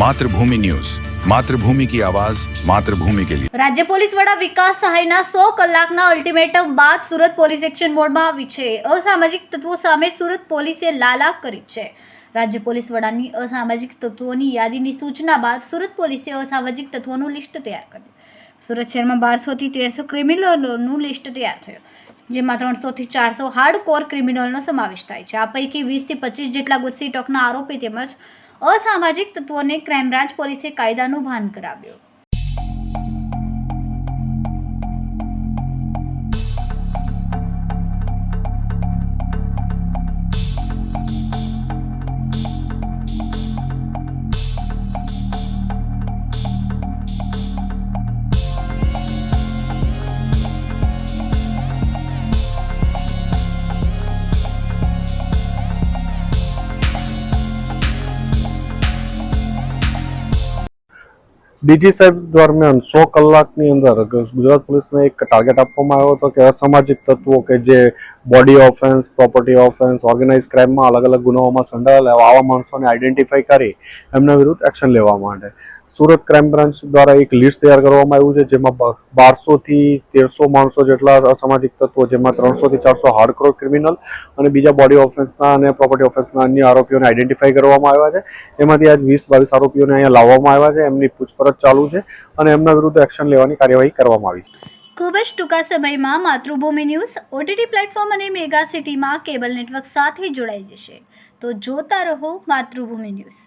मातृभूमि न्यूज, मातृभूमि की आवाज मातृभूमि के लिए। રાજ્ય પોલીસ વડા વિકાસ સહાયના 100 કલાકના અલ્ટિમેટમ બાદ સુરત પોલીસ એક્શન મોડમાં આવી છે। અસામાજિક તત્વો સામે સુરત પોલીસે લાલા કરી છે। રાજ્ય પોલીસ વડાની અસામાજિક તત્વોની યાદીની સૂચના બાદ સુરત પોલીસે અસામાજિક તત્વોનું લિસ્ટ તૈયાર કર્યું। સુરત શહેરમાં 1200 થી 1300 ક્રિમિનલોનું લિસ્ટ તૈયાર થયું, જેમાં 300 થી 400 હાર્ડકોર ક્રિમિનલનો સમાવેશ થાય છે। આ પૈકી 20 થી 25 જેટલા ગુસ્સી ટોકના આરોપી તેમજ અસામાજિક તત્વોને ક્રાઇમ બ્રાન્ચ પોલીસે કાયદાનું ભાન કરાવ્યું। ડીજી સાહેબ દરમિયાન 100 કલાકની અંદર ગુજરાત પોલીસને એક ટાર્ગેટ આપવામાં આવ્યો હતો કે અસામાજિક તત્વો કે જે body offence, property offence, organise ક્રાઇમમાં અલગ અલગ ગુનાઓમાં સંડોવાયેલા આવા માણસોને આઈડેન્ટિફાઈ કરી એમના વિરુદ્ધ એક્શન લેવા માટે સુરત ક્રાઇમ બ્રાન્ચ દ્વારા એક લિસ્ટ તૈયાર કરવામાં આવ્યું છે, જેમાં 1200 થી 1300 માણસો જેટલા અસામાજિક તત્વો, જેમાં 300 થી 400 હાર્ડકોર ક્રિમિનલ અને બીજા બોડી ઓફેન્સના અને પ્રોપર્ટી ઓફેન્સના અન્ય આરોપીઓને આઈડેન્ટિફાઈ કરવામાં આવ્યા છે। એમાંથી આજ 20-22 આરોપીઓને અહીંયા લાવવામાં આવ્યા છે, એમની પૂછપરછ ચાલુ છે અને એમના વિરુદ્ધ એક્શન લેવાની કાર્યવાહી કરવામાં આવી છે। ખૂબ જ ટૂંકા સમયમાં માતૃભૂમિ ન્યૂઝ ઓટીટી પ્લેટફોર્મ અને મેગા સિટીમાં કેબલ નેટવર્ક સાથે જોડાઈ જશે, તો જોતા રહો માતૃભૂમિ ન્યૂઝ।